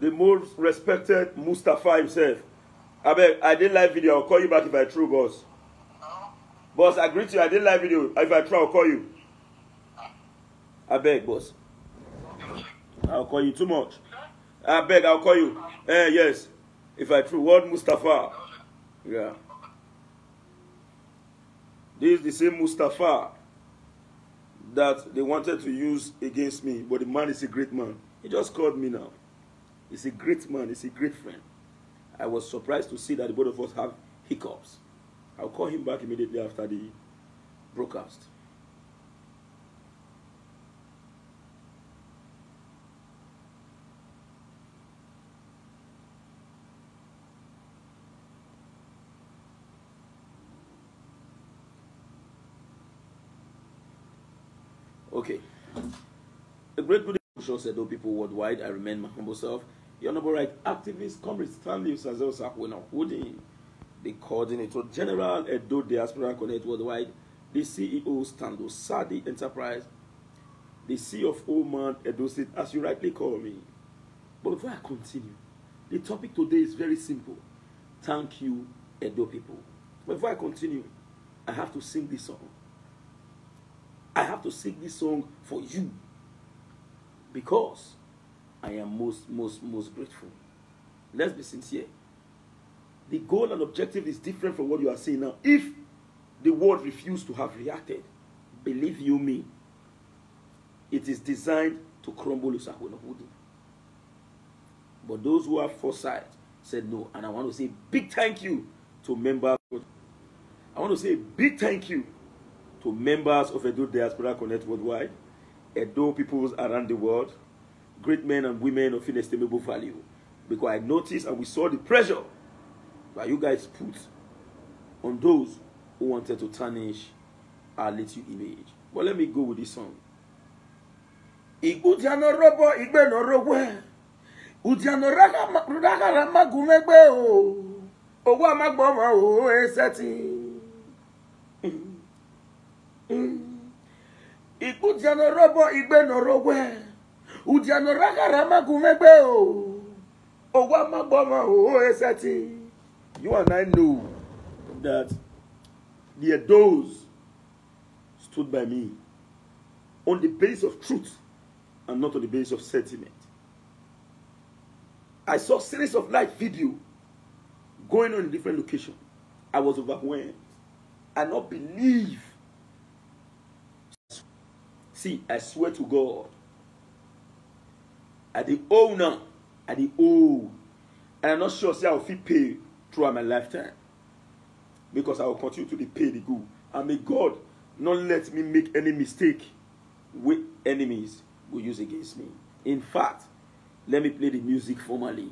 the most respected Mustafa himself. I did live video. I'll call you back if I true, boss. Boss, I greet you. I did live video. If I try, I'll call you. I beg, boss. I'll call you too much. I beg, I'll call you. Yes. If I true, what Mustafa? Yeah. This is the same Mustafa that they wanted to use against me, but the man is a great man. He just called me now. He's a great man. He's a great friend. I was surprised to see that the both of us have hiccups. I'll call him back immediately after the broadcast. Okay. A great good show said, "Oh, people worldwide, I remain my humble self. Your noble right activist, comrade Stanley Usazel Sakwena Holding, the coordinator general Edo Diaspora Connect Worldwide, the CEO Stando Sadi Enterprise, the CFO Man Edo State, as you rightly call me." But before I continue, the topic today is very simple. Thank you, Edo people. But before I continue, I have to sing this song. I have to sing this song for you because I am most grateful. Let's be sincere. The goal and objective is different from what you are saying now. If the world refused to have reacted, believe you me, it is designed to crumble Usakwena Holding. But those who have foresight said no, and I want to say big thank you to members. I want to say big thank you to members of Edo Diaspora Connect Worldwide, Edo peoples around the world, great men and women of inestimable value. Because I noticed and we saw the pressure that you guys put on those who wanted to tarnish our little image. But let me go with this song. Udiano robo igbe no rowe. Udiano raga magumegbe o. Owo amagboma o eseti. Udiano robo igbe no rowe. Udiano raga magumegbe o. Owo amagboma o eseti. You and I know that the Edos stood by me on the basis of truth and not on the basis of sentiment. I saw a series of live video going on in different locations. I was overwhelmed. I not believe. See, I swear to God, at the owner, at the old, and I'm not sure say I will feel paid throughout my lifetime, because I will continue to be paid the good. And may God not let me make any mistake with enemies will use against me. In fact, let me play the music formally.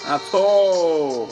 At all.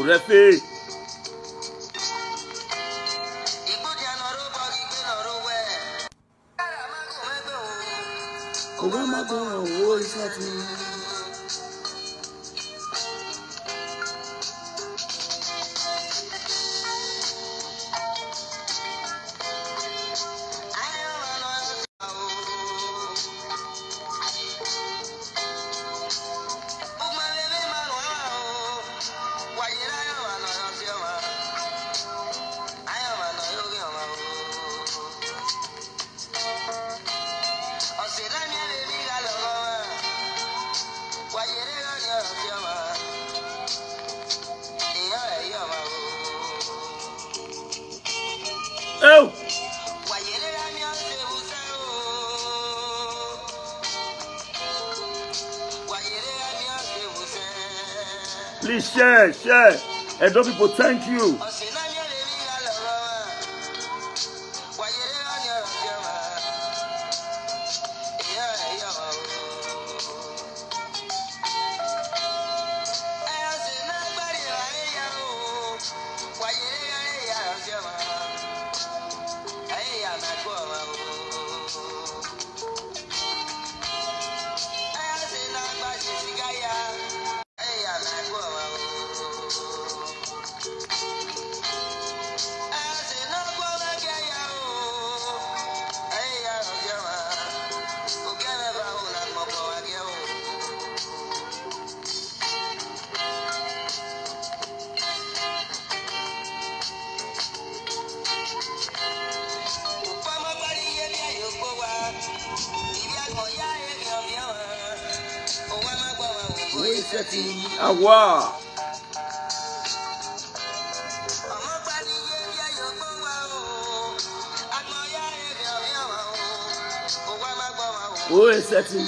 Refi. Oh! Please share, share. And those people, thank you. Awa. Who is setting?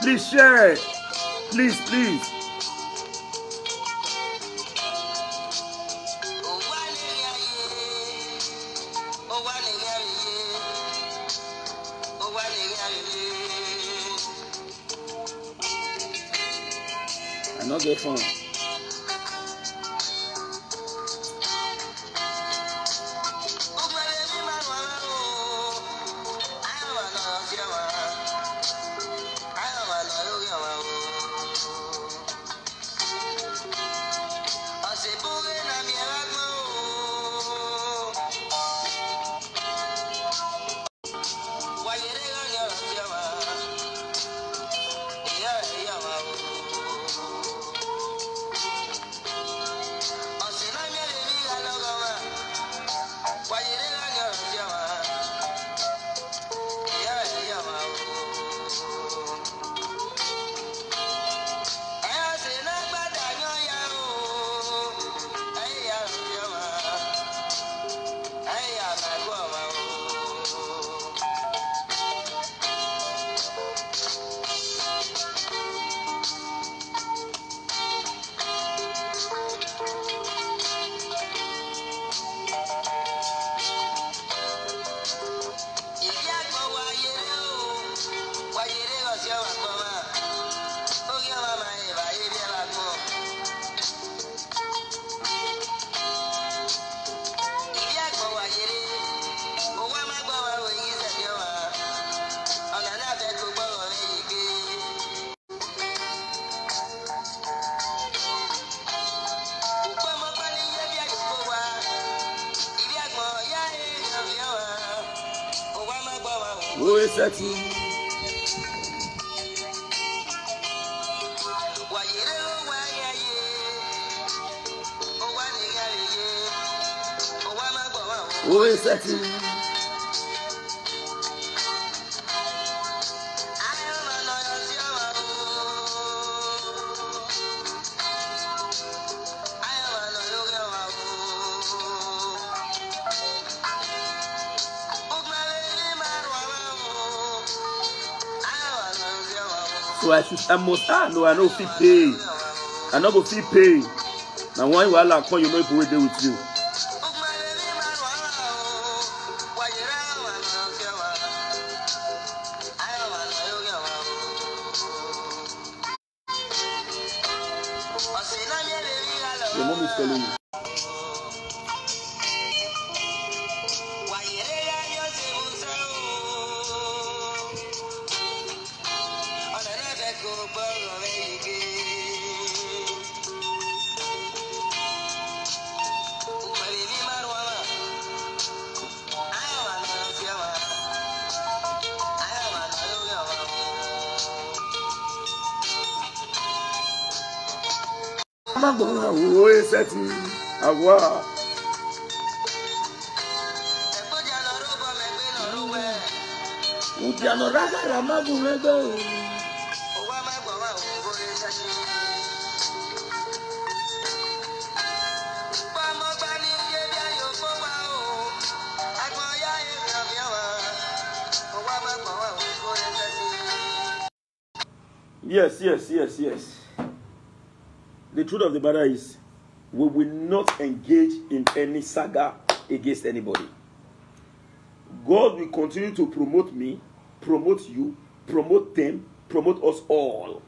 Please share it. Please, please. I know get fun. Who is setting? Who is setting? So I must no, I know fee pay. I know go fee pay. Now when you are like, you know people will deal with you. Your mom is telling you. Who is setting? Awa. Yes. The truth of the matter is, we will not engage in any saga against anybody. God will continue to promote me, promote you, promote them, promote us all.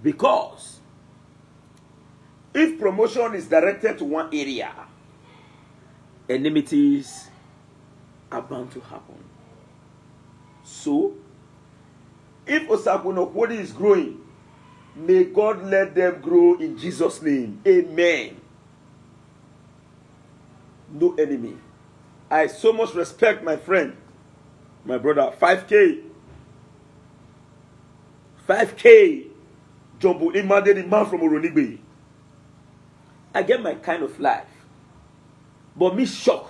Because if promotion is directed to one area, enmities are bound to happen. So, if Osakwunokwodi is growing, may God let them grow in Jesus' name. Amen. No enemy. I so much respect my friend, my brother. 5K. Jumbo Imade, the man from Oronigbe. I get my kind of life. But me shock.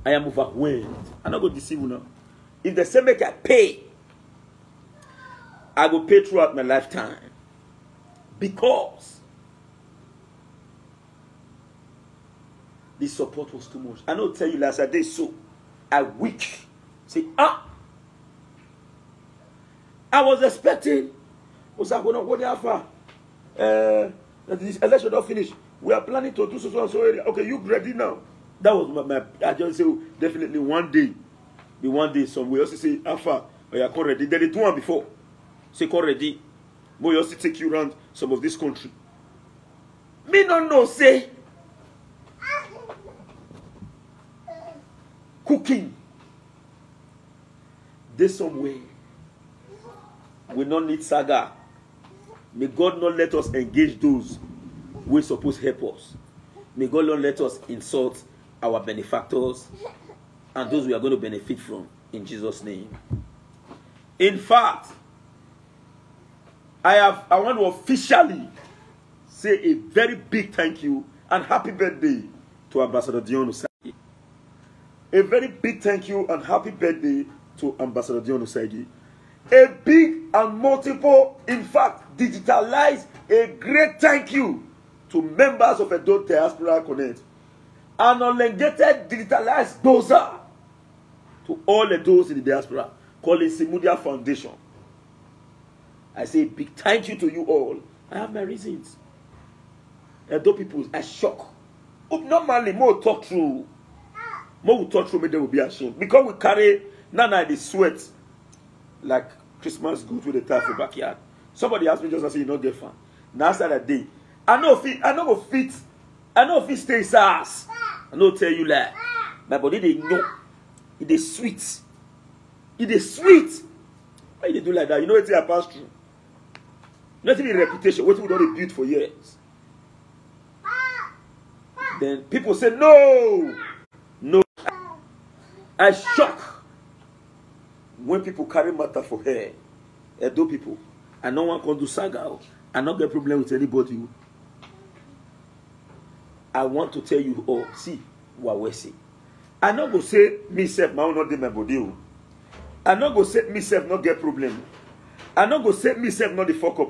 I am overwhelmed. I'm not going to deceive you now. If the same make I pay, I will pay throughout my lifetime. Because the support was too much. I don't tell you last day, so I weak. Say, I was expecting. Was I going to go there far? This election not finished. We are planning to do so and so area. Okay, you ready now? That was my I just say definitely one day. The one day somewhere also say Alpha, you are ready. Then they do one before. Say ready. We also take you around some of this country. Me don't know say cooking. There's some way. We don't need saga. May God not let us engage those who are supposed to help us. May God not let us insult our benefactors and those we are going to benefit from in Jesus' name. In fact, I want to officially say a very big thank you and happy birthday to Ambassador Dion Osagie. A very big thank you and happy birthday to Ambassador Dion Osagie. A big and multiple, in fact, digitalized, a great thank you to members of Edo Diaspora Connect. An unlegated, digitalized dozer to all the those in the diaspora, called Simudia Foundation. I say a big thank you to you all. I have my reasons. Edo people are shocked. Normally, more talk through. More will talk through, me they will be ashamed. Because we carry nana the sweat like Christmas goods with the tie for backyard. Somebody asked me just to say you not get fun. Now after that day, I know if it stays ass. I know tell you that. My body they know. It is sweet. It is sweet. Why you do like that? You know what I pass through. Nothing in reputation. What we don't build for years. Then people say no. I shock when people carry matter for hair. Edo people. I no one can do saga. I not get problem with anybody. I want to tell you all. See what we say. I not go say myself my own not dey my body. I not go say myself not get problem. I not go say myself not the fuck up.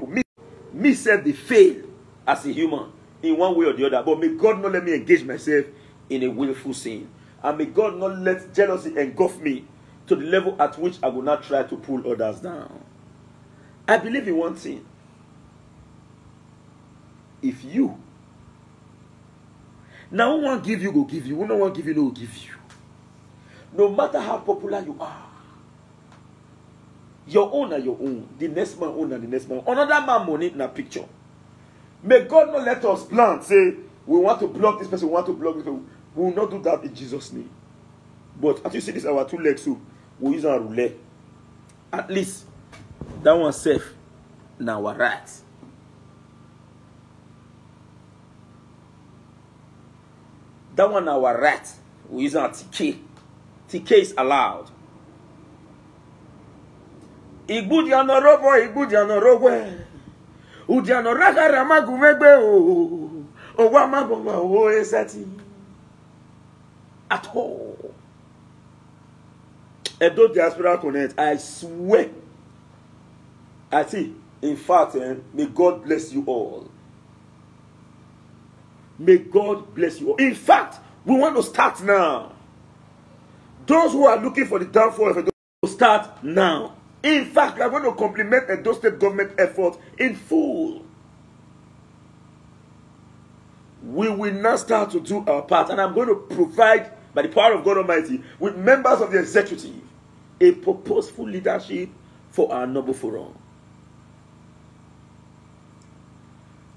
Myself they fail as a human in one way or the other. But may God not let me engage myself in a willful sin. And may God not let jealousy engulf me to the level at which I will not try to pull others down. I believe in one thing. If you now one give you, go give you. No one give you, no will give you. No matter how popular you are. Your own are your own. The next man own and the next man. Another man money in a picture. May God not let us plan. Say, we want to block this person, we want to block this person. We will not do that in Jesus' name. But as you see this, our two legs, so we use our roulette. At least, that one safe. Now we're right. That one our right. We use our TK. TK is allowed. Igbudiano robo, Igbudiano robo. Udiano raga ramagumegbe o. Owa maboma o esati. At all. Edo Diaspora Connect, I swear. I see. In fact, may God bless you all. May God bless you all. In fact, we want to start now. Those who are looking for the downfall of Edo, start now. In fact, we are going to compliment Edo State government effort in full. We will now start to do our part, and I'm going to provide, by the power of God Almighty, with members of the executive, a purposeful leadership for our noble forum.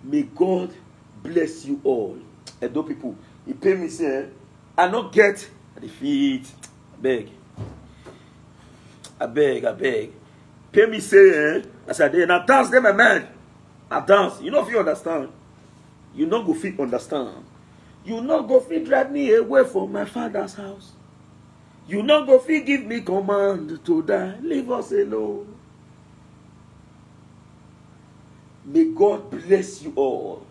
May God bless you all. Edo people, he pay me say, I not get the feet. I beg. Pay me say, I said, and I dance them, my man. I dance. You know if you understand. You not go fit understand. You not go fit drag me away from my father's house. You not go fit give me command to die. Leave us alone. May God bless you all.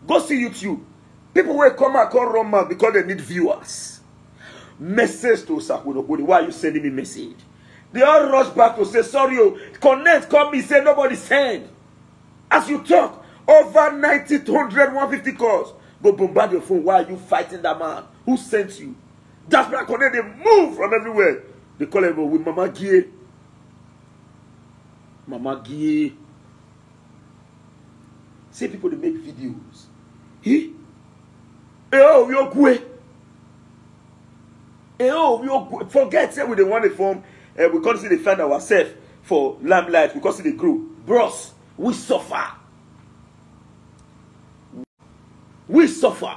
Go see YouTube. People will come and call Roma because they need viewers. Message to Sakunokuni. Why are you sending me message? They all rush back to say, sorry, connect, call me, say nobody send. As you talk, over 90, 200, 150 calls. Go bombard your phone. Why are you fighting that man? Who sent you? That's why connect, they move from everywhere. They call him with Mama Gie. Mama Gie. See people they make videos. Forget say we don't want to form. We constantly defend ourselves for limelight. We constantly grow. Bros, we suffer. We suffer.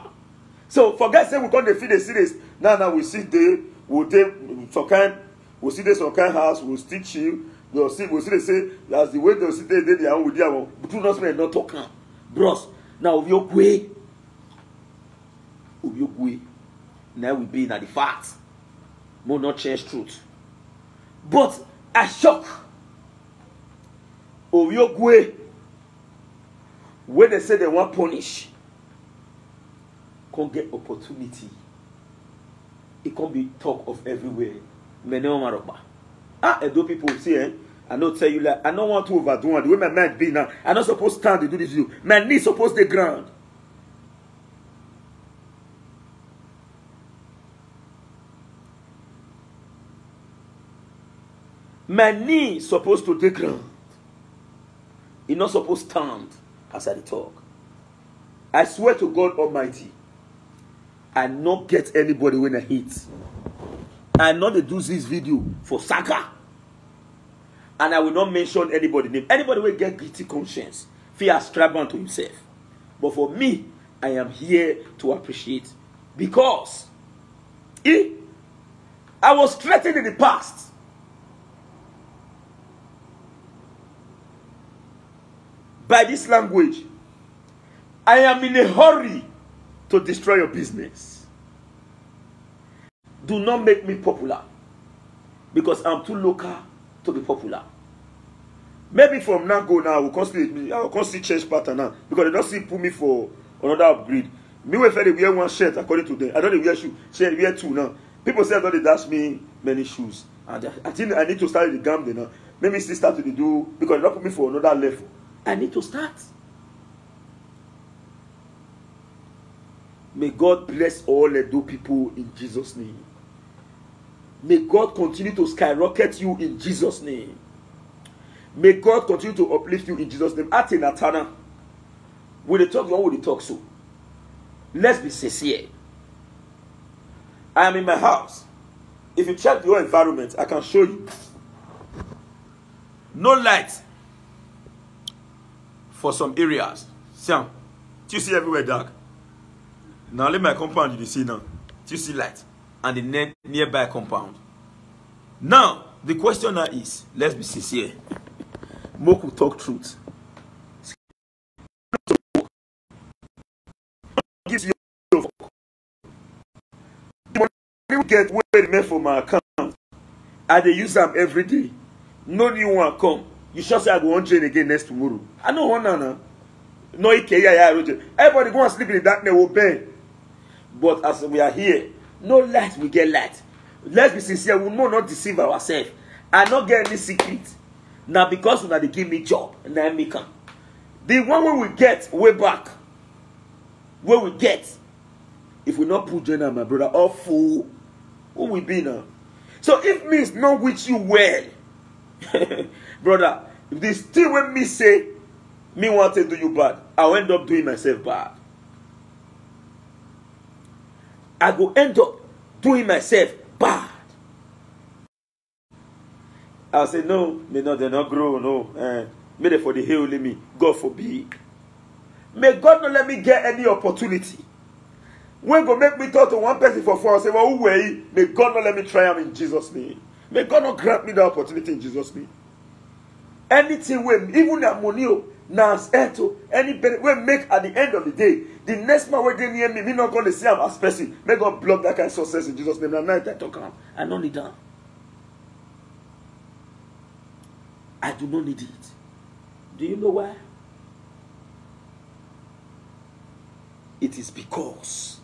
So forget say we can't defeat the series. Now we sit there. We'll see this some kind house. We'll still chill. We'll see they say as the way they'll sit there. They are with them. But do not talking. Bros, now we way. Now we be in the fact. More not change truth. But I shock. Obiokwe, when they say they want punish, can't get opportunity. It can't be talk of everywhere. Edo people say, I don't tell you like I don't want to overdo it. The way my mind be now, I'm not supposed to stand to do this video. My knee supposed to ground. My knee supposed to take ground. It's not supposed to stand as I talk. I swear to God Almighty, I not get anybody when I hit. I not do this video for Saka. And I will not mention anybody's name. Anybody will get guilty conscience. Fear ascribe unto himself. But for me, I am here to appreciate. Because I was threatened in the past. By this language, I am in a hurry to destroy your business. Do not make me popular. Because I'm too local to be popular. Maybe from now go now, I will constantly change pattern now. Because they don't see put me for another upgrade. Me will fairly wear one shirt according to them. I don't wear shoe. Shirt wear two now. People say I don't dash me many shoes. And I think I need to start the game now. Maybe still start to do because they don't put me for another level. I need to start. May God bless all Edo people in Jesus' name. May God continue to skyrocket you in Jesus' name. May God continue to uplift you in Jesus' name. At Natana, when they talk, what will they talk so? Let's be sincere. I am in my house. If you check your environment, I can show you. No light for some areas. See, you see everywhere dark. Now let my compound you see now. You see light and the nearby compound. Now the question now is, let's be sincere. Moku talk truth. Gives you the money you get where remain for my account. I they use them every day. No new one come. You sure say I go on train again next tomorrow? I know one now. No, everybody go and sleep in the darkness will burn. But as we are here, no light, we get light. let's be sincere, we will not deceive ourselves. I not get any secret. Now because when they give me job, and then me come. The one where we get way back, where we get, if we not put Jenna, my brother, all fool, who we be now? So if me is not with you well, brother, if they still when me say, me want to do you bad, I'll end up doing myself bad. I go end up doing myself bad. I'll say, no, they not grow, no. May they for the hell let me, God forbid. May God not let me get any opportunity. When go make me talk to one person for 4 hours, say, well, who are you? May God not let me try him in Jesus' name. May God not grant me the opportunity in Jesus' name. Anything we, even that money, now any benefit we make at the end of the day, the next man when they near me not going to see him as person. May God block that kind of success in Jesus' name. And now I talk him. I don't need that. I do not need it. Do you know why? It is because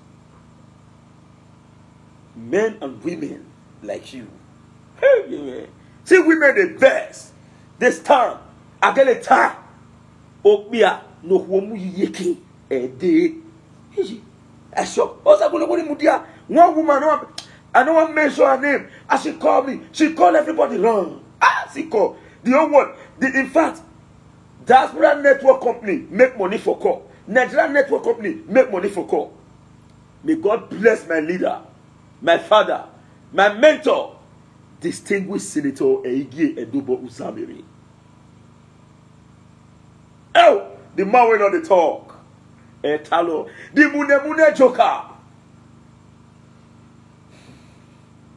men and women like you, see women the best. They stand. I get a time. Okbia no womu yeke ede. I shock. Also, one woman. I don't want to mention her name. As she called me, she called everybody wrong. She called the old one. In fact, Diaspora Network Company make money for call. Nigeria Network Company make money for call. May God bless my leader, my father, my mentor, distinguished Senator Eige Edobo Usamiri. Oh, the man went on the talk. Talo, the Mune Joker.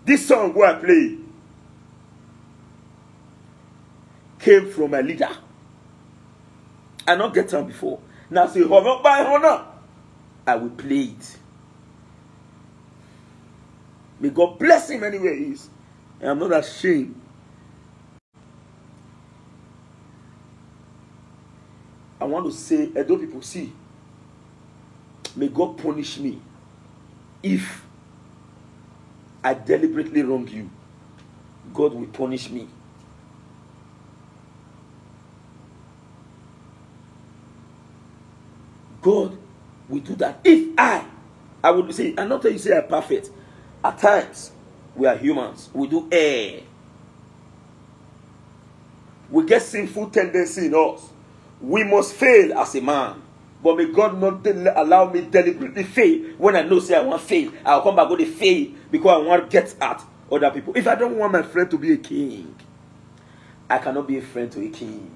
This song where I play came from my leader. I not get them before. Now say, honor by honor, I will play it. May God bless him anywhere he is. And I'm not ashamed. I want to say, Edo people, see, may God punish me if I deliberately wrong you. God will punish me. God will do that. If I would say, I'm not telling you say I'm perfect. At times, we are humans. We do err. We get sinful tendency in us. We must fail as a man. But may God not allow me deliberately fail. When I know say I want to fail, I'll come back go to fail because I want to get at other people. If I don't want my friend to be a king, I cannot be a friend to a king.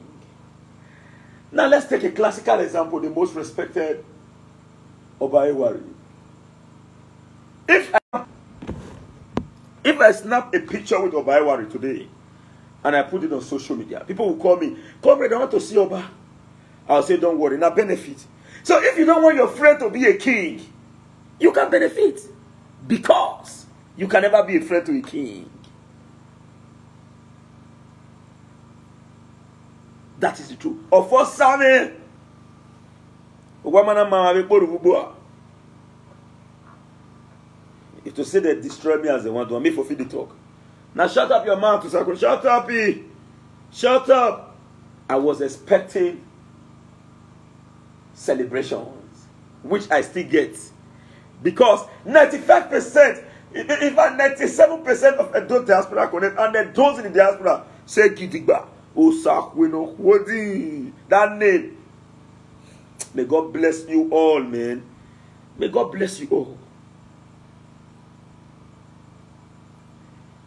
Now let's take a classical example, the most respected Oba Ewari. If I snap a picture with Oba Ewari today and I put it on social media, people will call me, comrade, I want to see Oba. I'll say, don't worry, now benefit. So if you don't want your friend to be a king, you can benefit. Because you can never be a friend to a king. That is the truth. Of course, Sammy. If to say they destroy me as they want to, me for feed the talk. Now shut up your mouth to Sakura. Shut up, E. Shut up. I was expecting celebrations, which I still get. Because 95%, in fact 97% of adult diaspora connect, and then those in the diaspora say Gidigba. That name. May God bless you all, man. May God bless you all.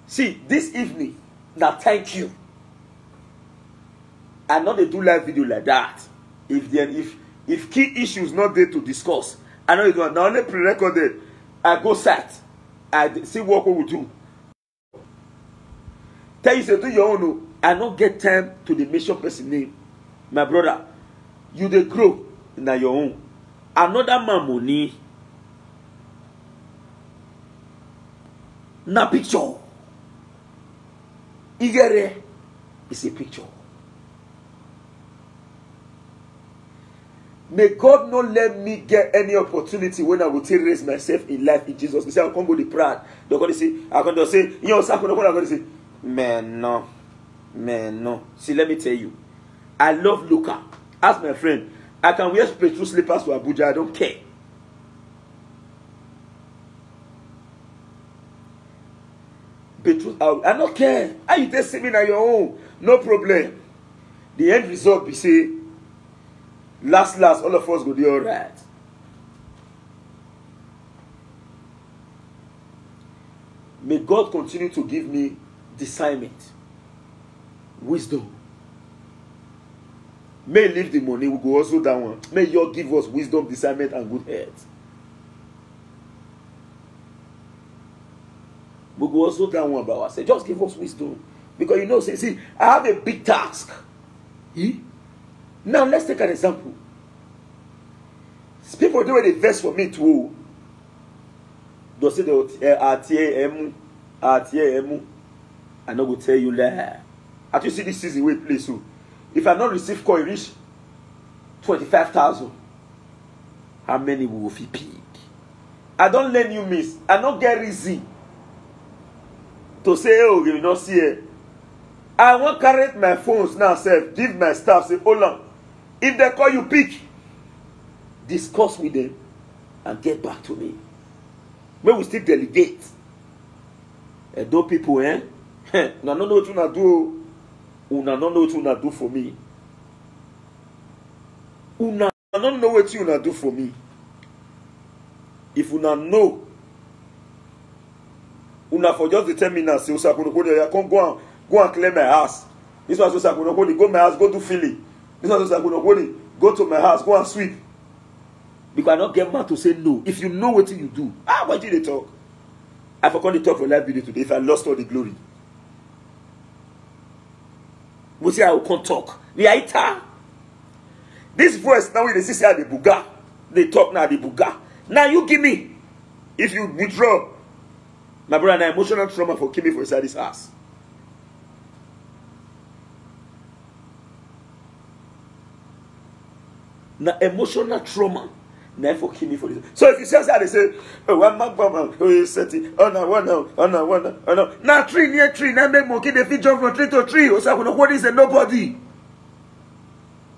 See, this evening, now thank you. I know they do live video like that. If key issues not there to discuss, I know you don't. Now only pre-recorded. I go sat. I see what we will do. Tell you to do your own. I don't get time to the mission person name. My brother, you dey grow na your own. Another man money. Na picture. Igere is a picture. May God not let me get any opportunity when I will take raise myself in life in Jesus. He said, I can't go to proud. They're going to say, I'm going to say, you know, I'm going to say, man, no. Man, no. See, let me tell you. I love Luca. Ask my friend. I can wear petrol slippers to Abuja. I don't care. I don't care. How you just sitting on your own? No problem. The end result be say, last, all of us go do all right. May God continue to give me discernment, wisdom. May leave the money, we go also that one. May you give us wisdom, discernment, and good health. We go also that one about us. Just give us wisdom. Because you know, see, I have a big task. Now let's take an example. People do the verse for me too. They say the RTM. I no go tell you that. At you see this season way place so. If I not receive coin reach 25,000, how many will be peak? I don't let you miss. I not get reason to say, oh, you will not see it. I won't carry my phones now, self, give my staff, say, hold on. If they call you pick, discuss with them and get back to me. When we still delegate. And those people, una don't know what you do. Una don't know what you do for me. Una don't know what you do for me. If una know, una for just determine now, say, I can't go and clear my house. This one says, go to my house, go to Philly. This one says, go to my house, go and sweep. Because I don't get mad to say no. If you know what you do, why did they talk? I forgot to talk for live video today if I lost all the glory. We say I will come talk. The Aita. This voice now they see the buga. They talk now the buga. Now you give me. If you withdraw, my brother, an emotional trauma for killing for inside this house. Now emotional trauma. Now for killing for this. So if you say that, they say, oh, one man, oh, you set it. Oh no. Now tree near tree. Now make monkey they fit jump from tree to tree. Or so what is a nobody?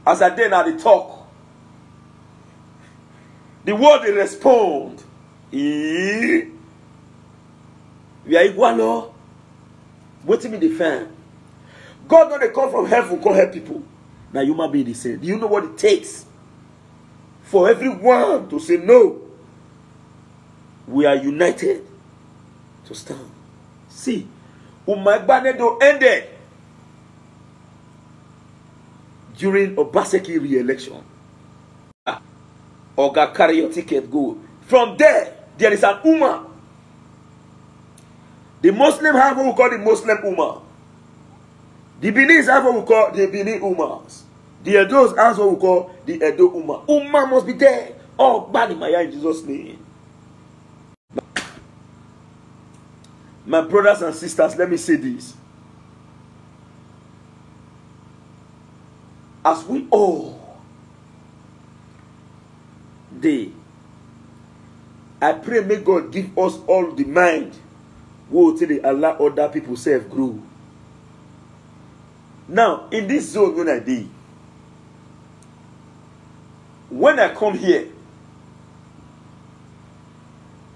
As I did now they talk. The word they respond. We are equal. What do you mean defend? God don't they come from heaven, come help people. Now you might be the same. Do you know what it takes for everyone to say no? We are united to stand. See, Umagbanedo ended during Obaseki re-election. Oga carry your ticket, go. From there is an Ummah. The Muslim have what we call the Muslim Ummah. The Benin's have what we call the Benin Ummahs. The Edo's have what we call the Edo Ummah. Ummah must be there. Oh, bad in my eye in Jesus' name. My brothers and sisters, let me say this. As we all I pray may God give us all the mind will till they allow other people self grow. Now, in this zone when I come here,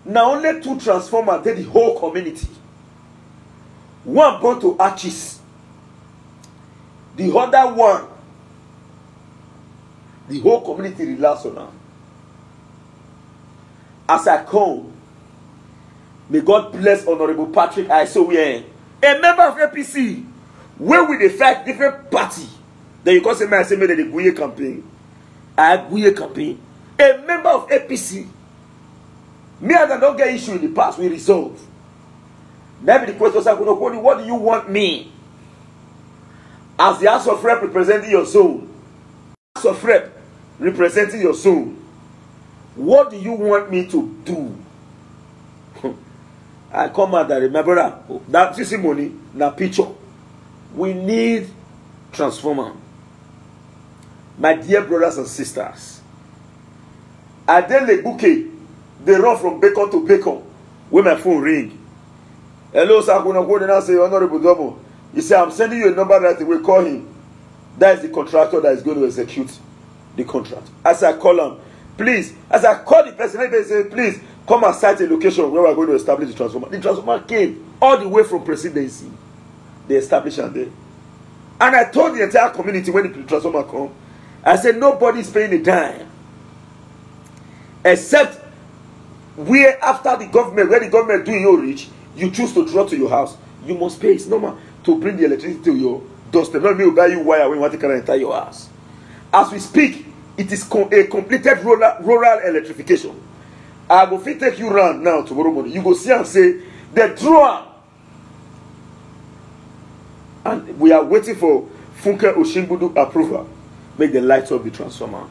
now only 2 transformers did the whole community. One born to arches. The other one, the whole community relax on now. As I come, may God bless Honorable Patrick Aisowe, a member of APC. Where we they fight different party. Then you can say, man, I say, me the Guye campaign. I Guye campaign. A member of APC. Me and I don't get issue in the past. We resolve. Maybe the question is, what do you want me? As the House of Rep representing your zone. House of Rep representing your zone. What do you want me to do? I come out that my brother, that testimony, na picture. We need transformer. My dear brothers and sisters, I then the bouquet. They run from bacon to bacon. When my phone ring. Hello, sir. When I go and say, Honorable Domo. He said, I'm sending you a number right away. Call him. That is the contractor that is going to execute the contract. As I call him, please. As I call the person, they say, please come and site a location where we are going to establish the transformer. The transformer came all the way from presidency. They established it there. And I told the entire community when the transformer come, I said nobody is paying a dime. Except where after the government, where the government do your reach, you choose to draw to your house. You must pay. It's normal to bring the electricity to your doorstep. Not me will buy you wire when you want to carry enter your house. As we speak, it is a completed rural electrification. I go fit take you round now tomorrow morning. You go see and say, the drawer. And we are waiting for Funke Oshimbudu approval. Make the lights of the transformer.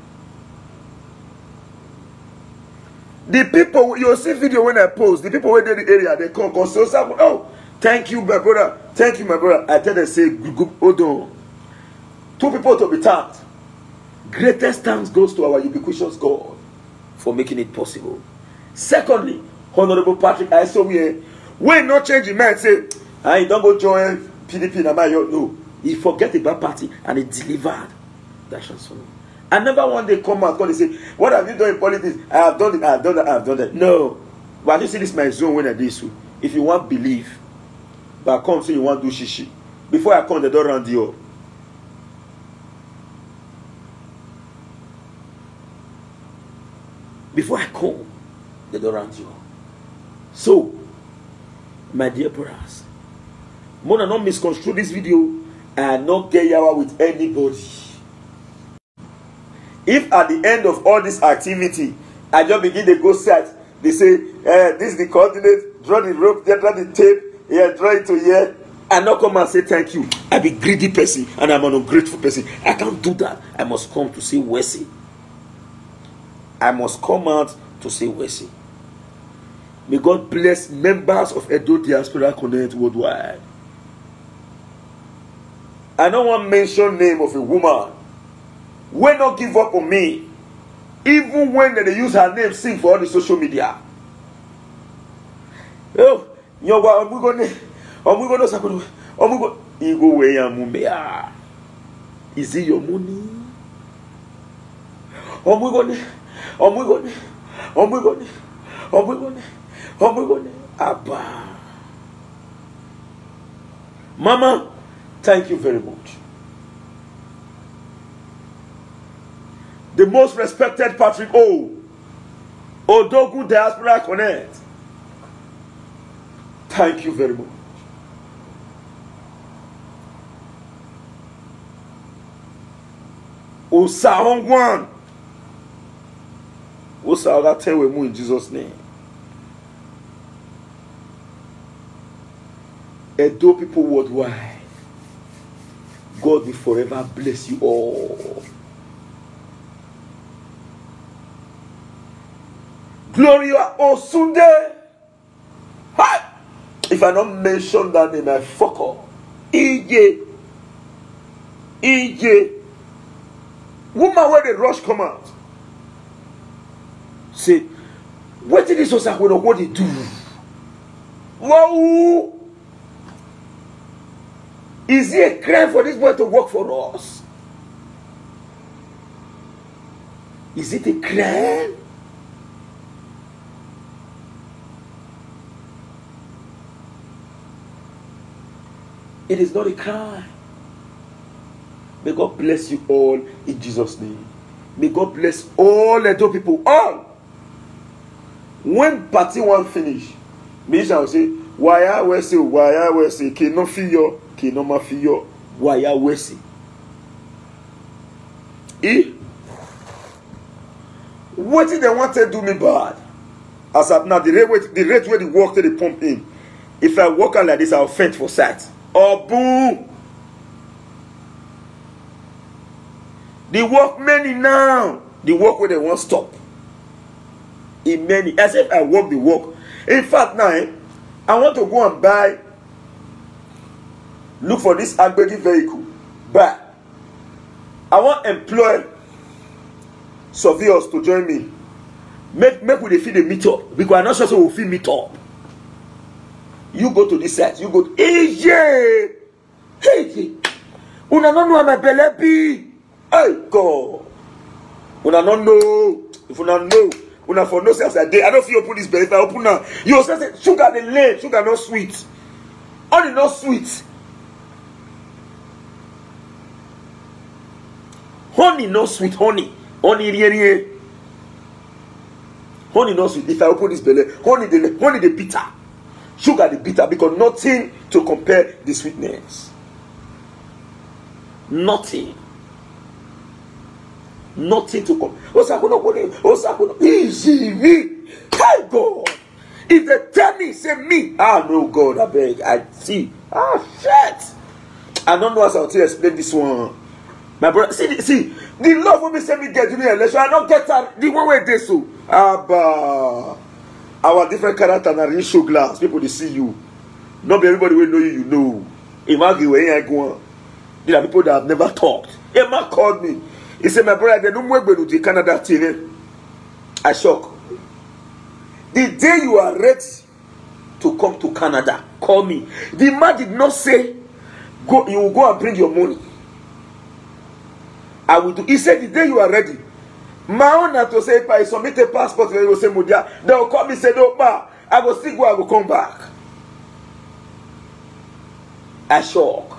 The people, you'll see video when I post, the people who in the area, they come, say, oh, thank you, my brother. Thank you, my brother. I tell them, say, hold on. 2 people to be thanked. Greatest thanks goes to our ubiquitous God for making it possible. Secondly, Honorable Patrick, I saw me, when not changing man, say, I don't go join PDP, no. He forget about party and he delivered that transformation. I never one day come out and say, what have you done in politics? I have done it, I have done that, I have done that. No. But you see, this is my zone when I do so. If you want believe, but I come say you want do shishi. Before I come, they don't run you up. Before I come, they don't run you up. So, my dear brothers, Mona not misconstrue this video and not get yawa with anybody. If at the end of all this activity, I just begin to go set, they say, this is the coordinate, draw the rope, there, draw the tape, here, draw it to here, and not come and say thank you. I be greedy person and I'm an ungrateful person. I can't do that. I must come to say Wesley. I must come out to say Wesley. May God bless members of Edo Diaspora Connect worldwide. I don't want to mention name of a woman. Will not give up on me. Even when they use her name sing for all the social media. Oh, you know what? I'm going to is it your money? Abba. Mama, thank you very much. The most respected Patrick O. Odogu Diaspora Connect. Thank you very much. Osahongwan. Osaogatewemu in Jesus' name. Edo people worldwide. God will forever bless you all. Gloria Osunde. Hi. If I don't mention that name, I fuck up. EJ. Woman where the rush come out. Say, what did this also what they do? Wow. Is it a crime for this boy to work for us? Is it a crime? It is not a crime. May God bless you all in Jesus' name. May God bless all Edo people. All. When party one finish, me shall say, why we say, kino fiyo, kino ma fiyo, why we say. What did they want to do me bad? As of now, the rate where they work to the pump in. If I walk out like this, I'll faint for sight. Oh, boo! The work many now. The work where they won't stop. In many. As if I work the work. In fact, now, I want to go and buy. Look for this Agbegi vehicle. But I want to employ surveyors to join me. Make we dey fit dey meet up because I'm not sure so we fit meet up. You go to this side, you go to hey, una no know my belle be. Hey God, una no know. If una know, una for no sense that day. I don't feel open this belly. If I open now, you say sugar the lane, sugar not sweet, honey not sweet, honey not sweet, honey really. Honey not sweet. If I open this belly, honey the bitter, sugar the bitter because nothing to compare the sweetness. Nothing to come. Easy me. Hey God. If they tell me, say me. No God, I beg. I see. Shit. I don't know how to explain this one. My brother, see, the love when me say me get to the election, I don't get that. The one way they so. Our different character na really show glass. People they see you. Not everybody will know you. You know. Imagine where I go. There are people that have never talked. A man called me. He said, my brother, they don't work with the Canada thing. I shock. The day you are ready to come to Canada, call me. The man did not say, go. You will go and bring your money. I will do. He said, the day you are ready. My own to say, if I submit a passport, they will say, Mudia. They will call me and say, no, I will still go, I will come back. I shock.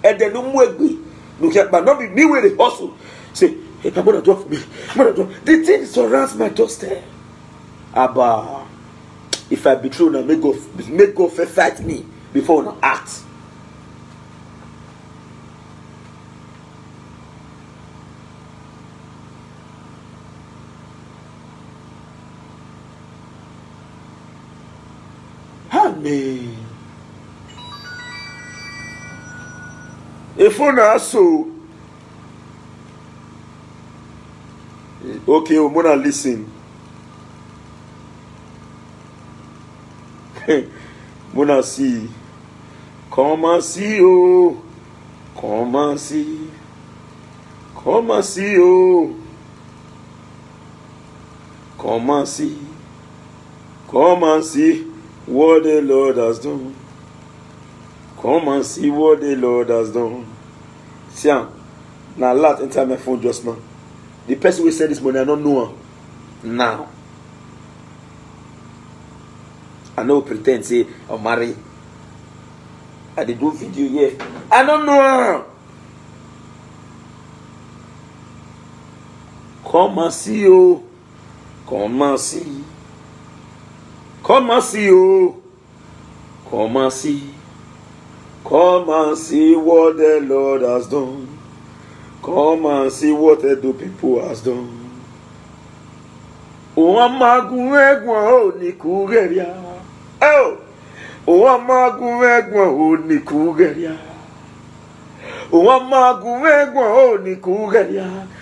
And then no work me. Look at not be me where they hustle. Say, hey, I'm gonna drop for me. The thing surrounds my doorstep. Abba, if I be true now, make go fight me before I act. Amen. If you not so. Okay, I'm gonna listen. Mona see. Come and see, oh. Come and see. Come and see, oh. Come and see. Come and see what the Lord has done. Come and see what the Lord has done. See, now lot enter my phone just now. The person who send this money, I don't know her. Now. I know pretend say I'm married. I did do video here. I don't know her. Come and see you. Come and see. Come and see you. Come and see. Come and see what the Lord has done. Come and see what the people has done. Oh,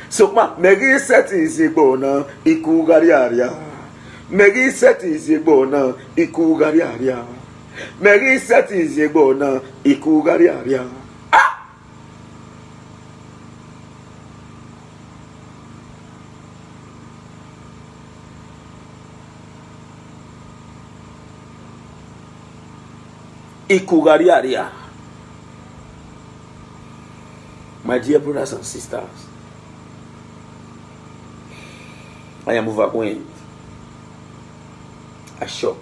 so ma megi set is bona ikugariaria. Megi set is bona ikugariaria. Megi set is bona ikugariaria. Ikugariaria. My dear brothers and sisters, I am overwhelmed. I shock.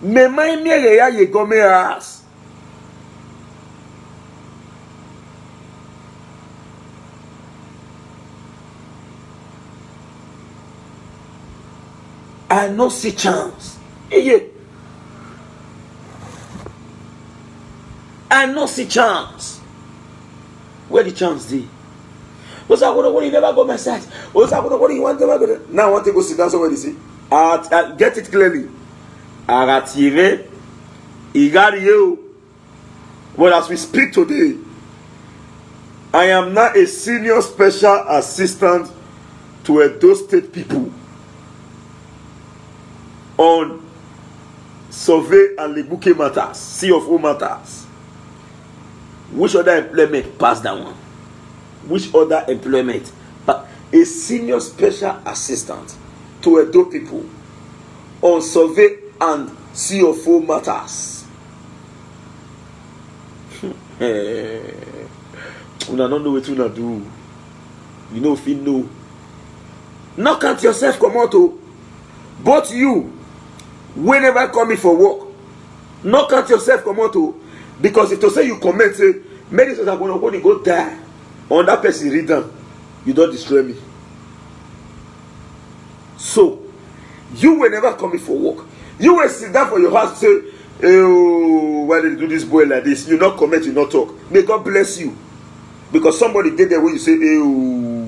Me mai mere ya ye gomeas. I no see chance. I no see chance. Where the chance dey? What's that? What you never go my side? What's that? What you want to go? Now I want to go sit down somewhere. You see? Get it clearly. Aratire, Igario. But as we speak today, I am now a senior special assistant to Edo State people on survey and Lebuke matters, C of O matters. Which other employment pass that one? Which other employment? But a senior special assistant to Edo people on survey and CFO matters. Una don't know what una do. You know if you know. Knock at yourself, come out to. But you, whenever coming for work, knock at yourself, come out to. Because if to say you comment, say, medicines are going to go die. On that person read them, you don't destroy me. So, you will never come for work. You will sit down for your house and say, oh, why did you do this boy like this? You not comment, you not talk. May God bless you. Because somebody did there when you say, oh,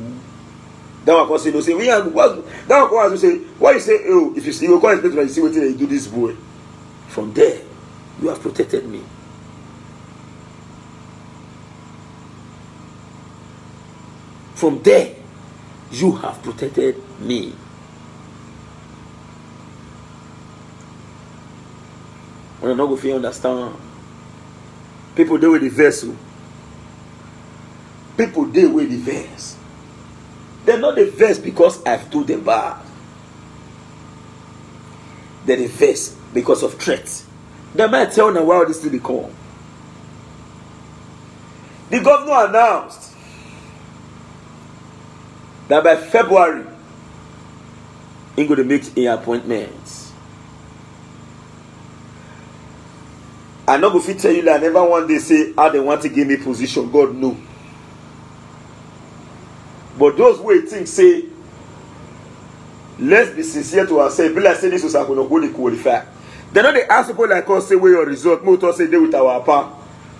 that one can say, no, say, that one can say, why you say, oh, if you see, you go expect when you see what you do this boy. From there, you have protected me. From there, you have protected me. When I'm not going to understand, people deal with the vessel. People deal with the verse. They're not the verse because I've told them bad. They're the verse because of threats. They might tell them why this thing come. The governor announced that by February, he's going to make an appointments. I'm not going to tell you that I never one day say how they want to give me position. God no. But those who think say, let's be sincere to ourselves. Be like say this was going to go qualify. They know they ask people like us say where your result. Most say they with our pa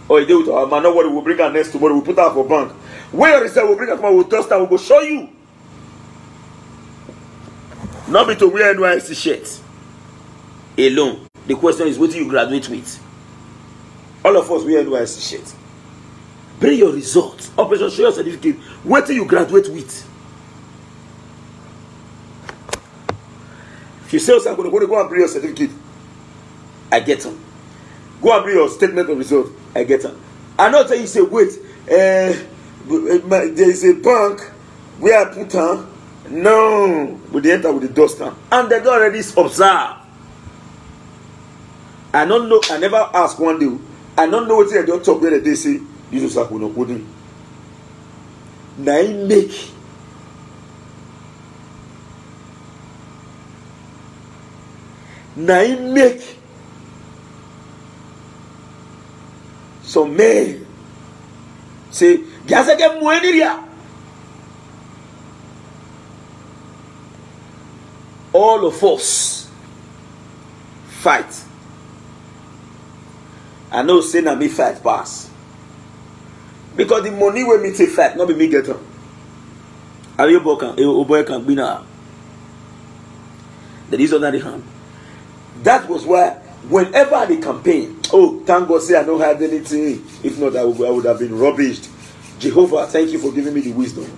or they with our man. Not what we will bring our next tomorrow. We put out for bank. Where your result will bring us tomorrow. We'll test and we'll go show you. Not be to wear NYSC shirts alone. The question is, what do you graduate with? All of us wear NYSC shirts. Bring your results. Operation show your certificate. What do you graduate with? If you say, I'm going to go and bring your certificate, I get them. Go and bring your statement of result, I get them. I know that you say, wait, there is a bank where I put on. No, but they enter with the duster. And they don't already observe. I don't know, I never ask one day. I don't know what they don't talk where they say, this is not good. Now I make. Now I make. So men say, Gaza get more area. All of us fight. I know say na me fight pass. Because the money when me take fight, not be me get them. Are you boy can be now? That is on the hand. That was why whenever the campaign, oh thank God say I don't have anything. If not, I would have been rubbished. Jehovah, thank you for giving me the wisdom.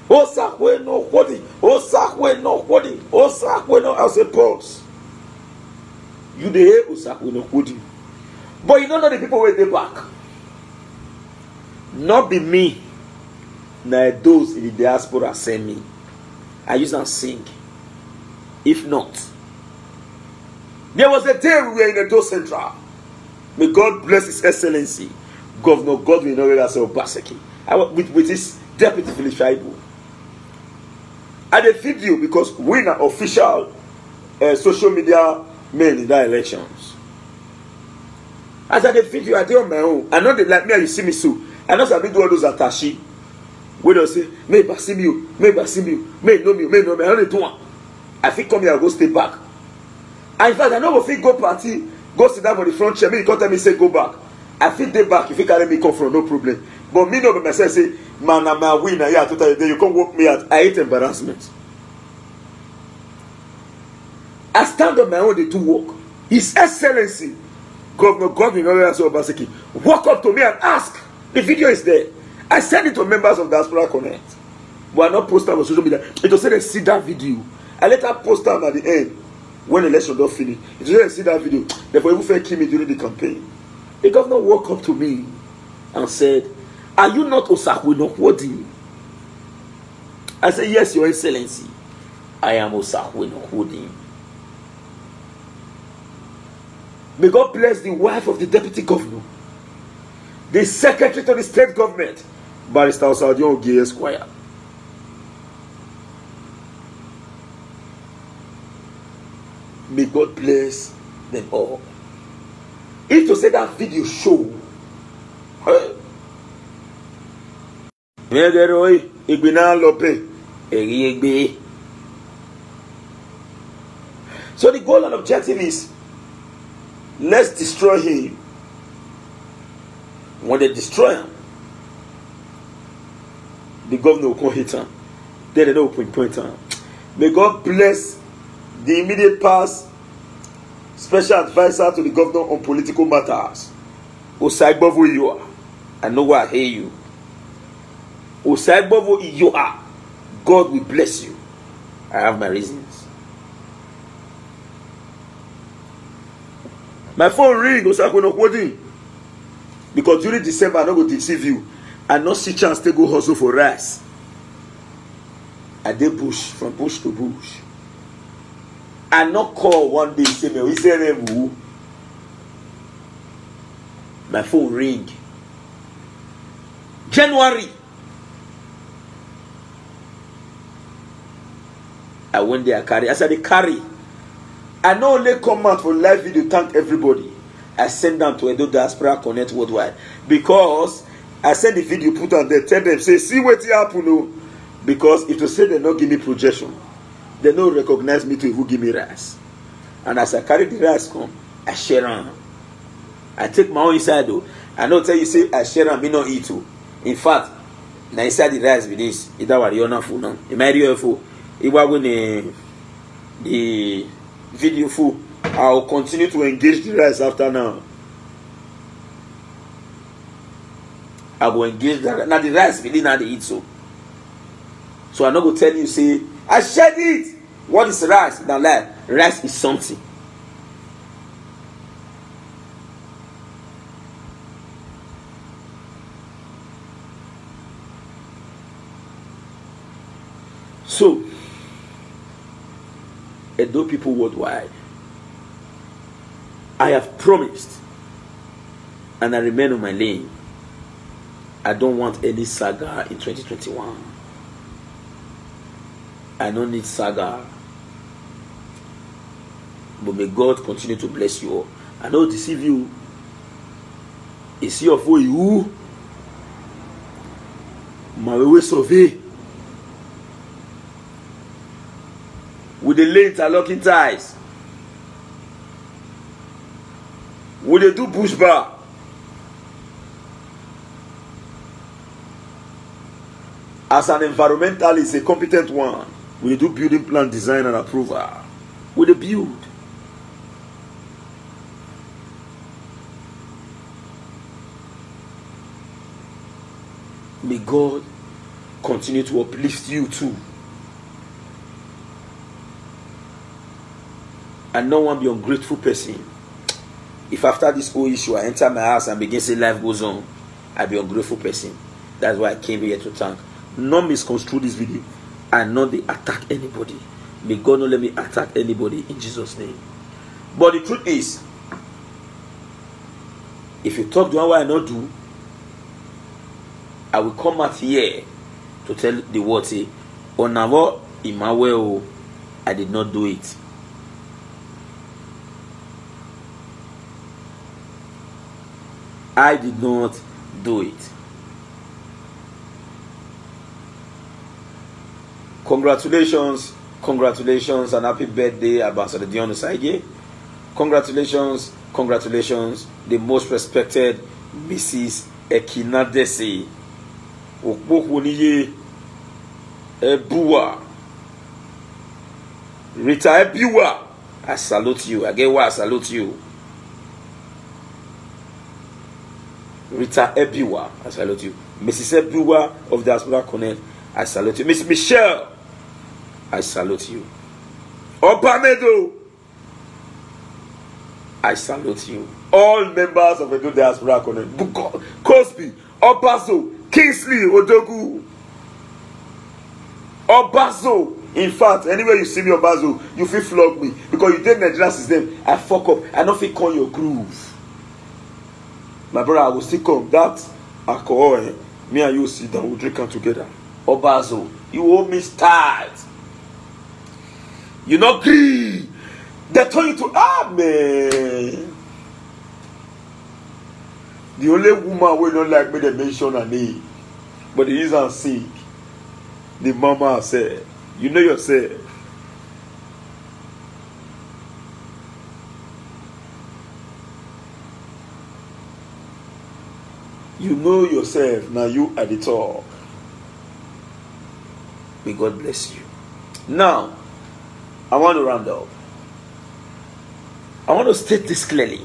Oh, Sakwe no holding. Oh, Sakwe no holding. Oh, Sakwe no. I'll say pause. You the oh, Sakwe no holding. But you don't know the people where they back. Not be me. Now those in the diaspora send me. I use and sing. If not, there was a day we were in Edo Central. May God bless His Excellency, Governor Godwin Obaseki, with his deputy Philip Shaibu. I did video because we are official social media men in that elections. As I did video, I did on my own. I know they like me and you see me so. I know I do all those attaché. We don't say, may see you, may know me. I don't do one. I think come here, I'll go stay back. And in fact, I know if you go party, go sit down on the front chair, me you can't tell me say go back. I fit dey back if you carry me come from, no problem. But me know by myself say, man, I'm a winner. Yeah, totally. You can't walk me out. I hate embarrassment. I stand on my own, they do work. His Excellency, Governor Godwin Obaseki, walk up to me and ask. The video is there. I send it to members of Diaspora Connect. But I not post them on social media. It was said they see that video. I later post them at the end when the election don't finish. It was said they see that video. Therefore, even fair me during the campaign. The governor walked up to me and said, "Are you not Osakwe Nokwodi?" I say, yes, Your Excellency. I am Osakweno Holding. May God bless the wife of the deputy governor, the secretary to the state government, Barrister Osadion Ogie Esquire. May God bless them all. If to say that video show, so the goal and objective is, let's destroy him. When they destroy him, the governor will come hit him. Then they don't point him. May God bless the immediate past special advisor to the governor on political matters, Osaibovo Iyoa. I know why I hear you. Osaibovo Iyoa. God will bless you. I have my reasons. My phone ring, because during December I not go deceive you. I not see chance to go hustle for rice. I did bush from bush to bush. I not call one day say me we say who. My phone ring. January. I went there, I carry. I said, they carry. I not only come out for live video, thank everybody. I send them to Edo Diaspora Connect Worldwide. Because I send the video, put on there, tell them, say, see what happen. No? Because if they say they not give me projection, they don't recognize me to even give me rice. And as I carry the rice come, I share them. I take my own inside though. I not tell you, say, I share them, me not eat too. In fact, now inside the rice with this, it's our Riona food now. It might be your food. It was when the video full. I will continue to engage the rice after now. I will engage the rice. Now the rice really not eat so. So I'm not going to tell you, say, I shared it. What is rice? Now like, rice is something. So, Edo people worldwide, I have promised, and I remain on my lane. I don't want any saga in 2021. I don't need saga. But may God continue to bless you all. I don't deceive you. It's your for you. My way survey. With the late interlocking ties. Will they do bush bar? As an environmentalist, a competent one, will they do building plan design and approval? Will they build? May God continue to uplift you too. And no one be ungrateful person. If after this whole issue I enter my house and begin to say life goes on, I be ungrateful person. That's why I came here to thank. Not misconstrue this video and not they attack anybody. May God not let me attack anybody in Jesus' name. But the truth is, if you talk to what I not do, I will come out here to tell the world, say, on our Imaweo, I did not do it. I did not do it. Congratulations, congratulations, and happy birthday, Ambassador Dion Osagie. Congratulations, congratulations, the most respected Mrs. Ekinadesi Okpokoniye Ebuwa. Rita Ebuwa, I salute you. Again, I salute you. Rita Ebiwa, I salute you. Mrs. Ebiwa of Diaspora Connect, I salute you. Miss Michelle, I salute you. Opamedo, I salute you. All members of Edo Diaspora Connect, Cosby, Opaso, Kingsley, Odogu, Obazo. In fact, anywhere you see me Obazo, you feel flog me. Because you take Nigerian system, I fuck up. I don't feel call your groove. My brother, I will still come. That alcohol, me and you sit down, we'll drink them together. Obazo, you owe me start. You not agree. They turn you to man. The only woman we don't like me, they mention her name. But the reason sick. The mama said, you know yourself. You know yourself. Now you at the top. May God bless you. Now, I want to round up. I want to state this clearly.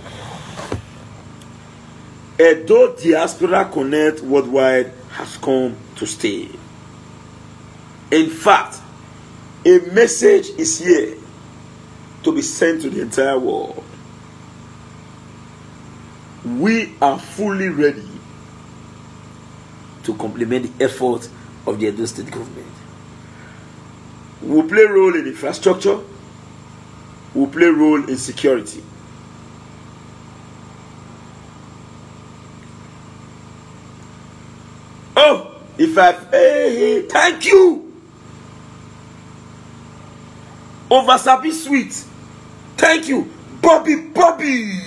Edo Diaspora Connect Worldwide has come to stay. In fact, a message is here to be sent to the entire world. We are fully ready to complement the effort of the Edo State government. We will play a role in infrastructure. We will play a role in security. Oh, if I hey, thank you. Oversabi Sweet. Thank you. Bobby. Bobby.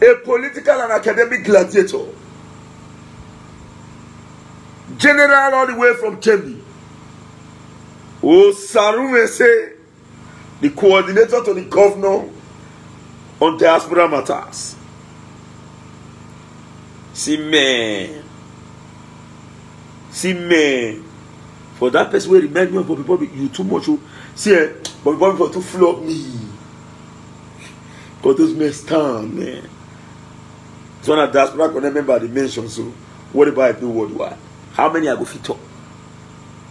A political and academic gladiator. General all the way from Kemi. Oh, Sarume say, the coordinator to the governor on diaspora matters. See man. For that person will remind me of Bobby, you too much. See, Bobby for to flog me. Because those men stand, man. It's one of diaspora connect member they mention. So, what about I do worldwide? How many I go fit up?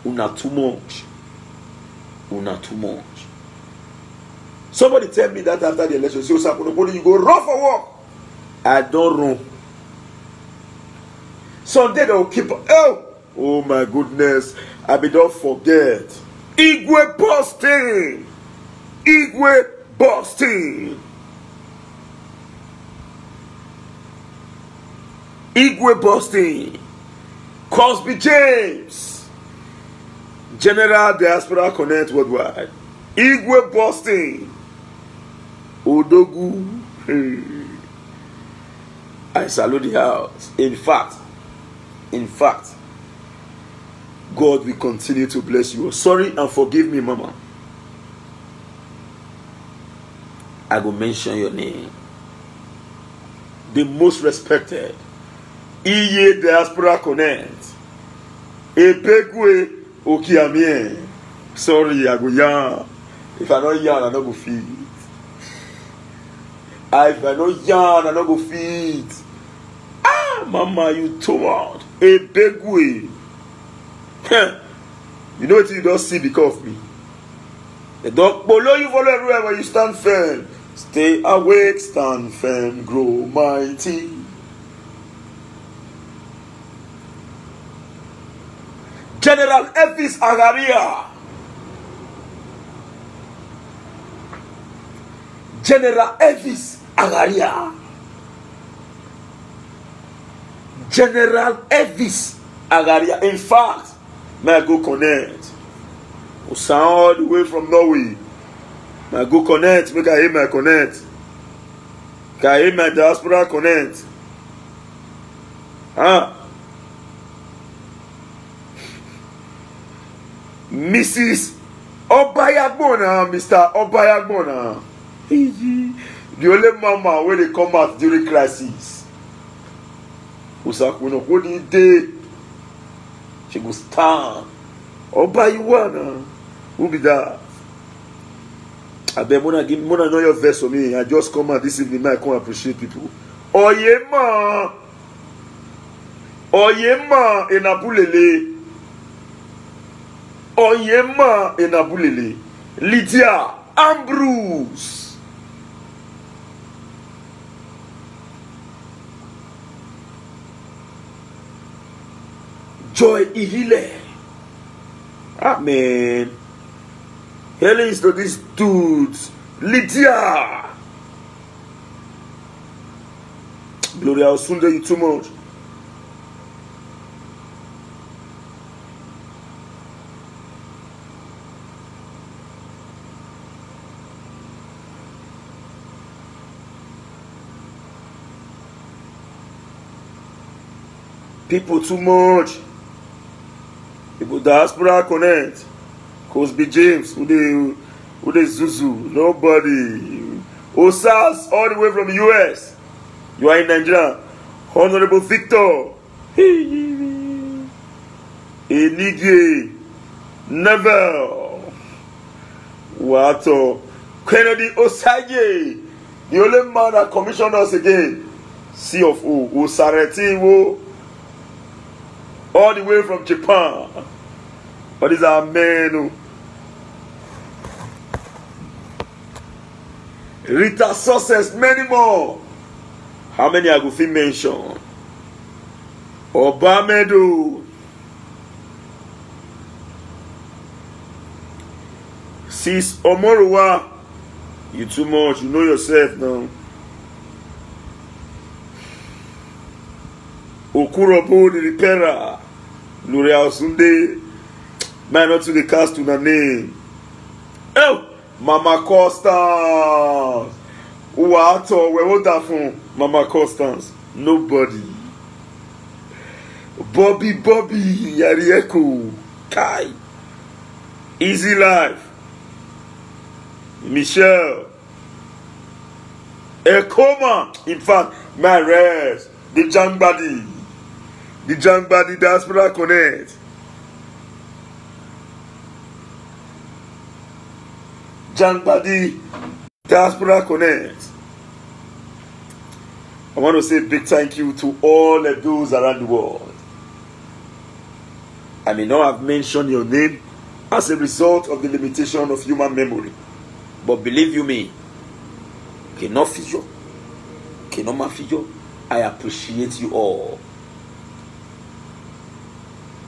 Una too much. Somebody tell me that after the election, so you go run for work. I don't run. Someday they will keep. Oh my goodness. I be don't forget. Igwe Boston. Cosby James. General Diaspora Connect Worldwide. Igwe Boston. Odogu. I salute the house. In fact, God will continue to bless you. Sorry and forgive me, Mama. I will mention your name. The most respected. Iye Diaspora Connect. Epekwe Okiamien. Sorry, I go yarn. If I don't yarn, I don't go feed. If I don't yarn, I don't go feed. Ah, Mama, you too much. Epekwe. You know what you don't see because of me. The dog below you follow everywhere where you stand firm. Stay awake, stand firm, grow mighty. General Elvis Agaria. General Elvis Agaria. General Elvis Agaria. In fact, may I go connect. We sound all the way from Norway. May I go connect. Make I hear my connect. Can I hear my diaspora connect? Huh? Mrs. Obayagbona, Mr. Obayagbona. The only mama when they come out during crisis. Usakuno holding day. She go stand. Obayiwana. Who be that? I bet Mona know your verse for me. I just come out this evening. I come appreciate people. Oyema Enabulele. Oyema Enabulele. Lydia Ambrose. Joy Ihile. Amen. Hailings to these dudes. Lydia. Gloria Osunde, you too much. People too much. People diaspora connect. Cosby James, who they Zuzu, nobody. Osas all the way from the US. You are in Nigeria. Honorable Victor. Enige. Never. Wato. Kennedy Osage. The only man that commissioned us again. C of O. Osareti Wo. All the way from Japan. What is our man? Rita Success, many more. How many I go fit mention? Obamedo. Sis Omorua. You too much. You know yourself now. Okurobo the repairer. L'Oreal Sunday. Man, not to the cast to the name. Oh, Mama Constance. What? Where was that from? Mama Constance. Nobody. Bobby Yarieko. Kai. Easy Life. Michelle. Ekoma. In fact, my rest. The Jangbadi. The Jangbadi Diaspora Connect. Jangbadi Diaspora Connect. I want to say a big thank you to all of those around the world. I may not have mentioned your name as a result of the limitation of human memory. But believe you me, cannot figure. I appreciate you all.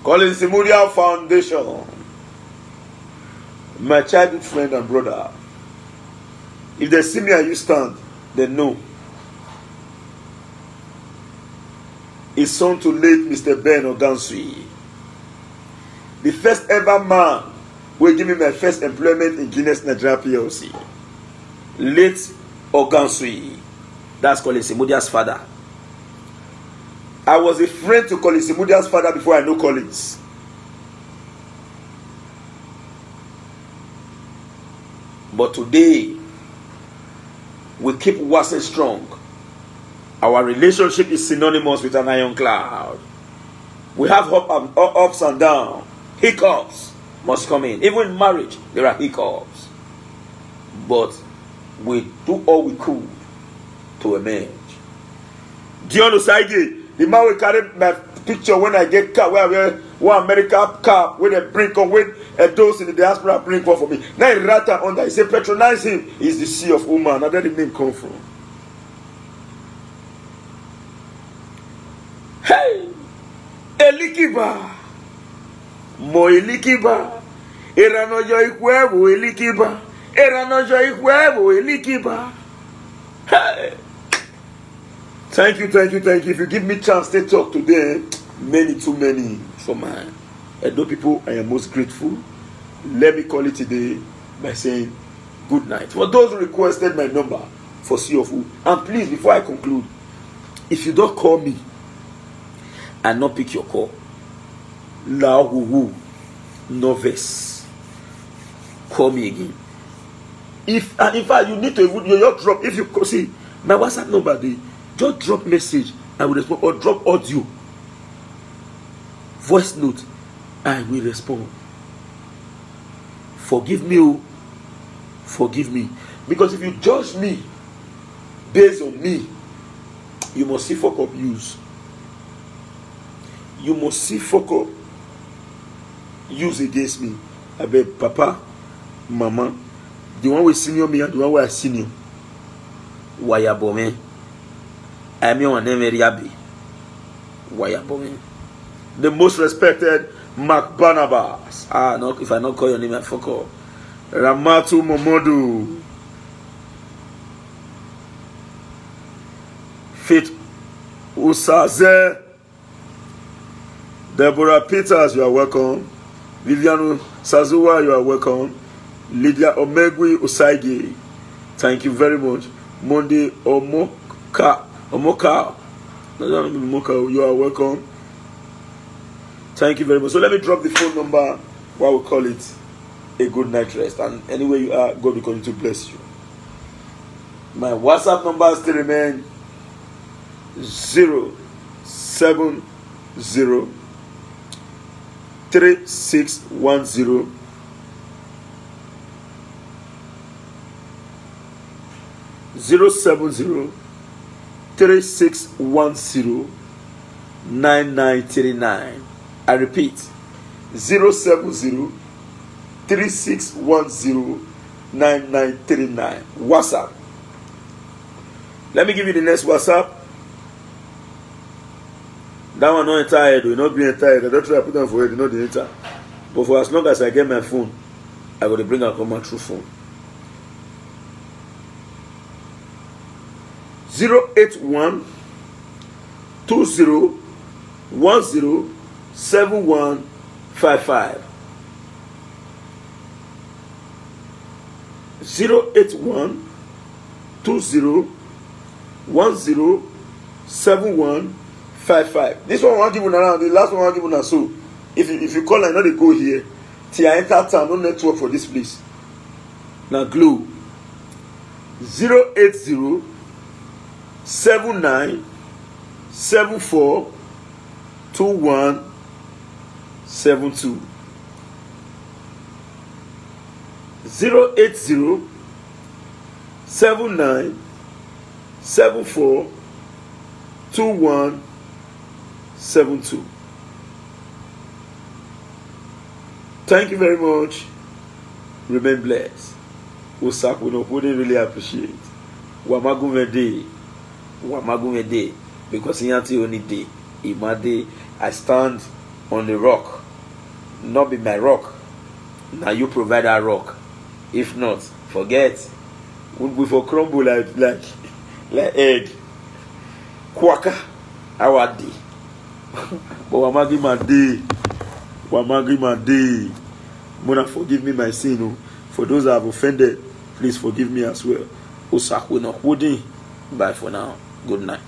Collins Memorial Foundation. My childhood friend and brother. If they see me and you stand, they know. His son to late Mr. Ben Ogansui. The first ever man who will give me my first employment in Guinness Nigeria PLC. Late Ogansui. That's Collins Imudia's father. I was a friend to Collins Imudia's father before I know Collins. But today, we keep waxing strong. Our relationship is synonymous with an iron cloud. We have ups and downs. Hiccups must come in. Even in marriage, there are hiccups. But we do all we could to emerge. Dion Osaige, the man will carry my picture when I get car, where I wear one American car, when they bring come, when those in the diaspora bring one for me. Now he rata under, he say patronize him. He's the sea of woman. Now where the name come from? Hey! Elikiba! Mo Elikiba! Eranojo ikwebu Elikiba! Eranojo ikwebu Elikiba! Hey! Thank you. If you give me chance to talk today, many too many for my Edo people, I am most grateful. Let me call it today by saying good night. For those who requested my number for CFO, and please, before I conclude, if you don't call me and not pick your call, now woo novice, call me again. If and in fact you need to you just drop, if you see my WhatsApp number, just drop message, I will respond, or drop audio, voice note, I will respond. Forgive me, oh, forgive me, because if you judge me based on me, you must see fuck up use. You must see fuck up use against me. I beg, Papa, Mama, the one with senior me and the one with senior. Wayabome. I mean one name Riabi. Wayabome. The most respected Mark Barnabas. No, if I not call your name, I forgot. Ramatu Momodu. Faith Usaze. Deborah Peters, you are welcome. Vivian Sazuwa, you are welcome. Lydia Omegui Osaigi, thank you very much. Monday Omoka, you are welcome. Thank you very much. So let me drop the phone number while we call it a good night rest. And anywhere you are, God will continue to bless you. My WhatsApp number still remain 070 3610 070 3610 9939. I repeat, 070 3610 9939. WhatsApp. Let me give you the next WhatsApp. That one not entire, do not be entire. I don't try to put on for it, not the enter. But for as long as I get my phone, I will bring out my true phone. 081 20 10 7155. 081 20 10 7155. This one I want to give you around. The last one I want to give you so. If you call, I know they go here. Till I enter town, no network for this place. Now glue 080 79 74 21 72. 080 79 74 21 72. Thank you very much. Remain blessed. Osak, we really appreciate. Wamagumede. Because in Yanti only day. Imade, I stand on the rock. Not be my rock. Now you provide a rock. If not, forget. We for crumble like egg. Kwaka. Our day. But Wamagi my day. Mona, forgive me my sin. For those I have offended, please forgive me as well. Osak, we not holding. Bye for now. Good night.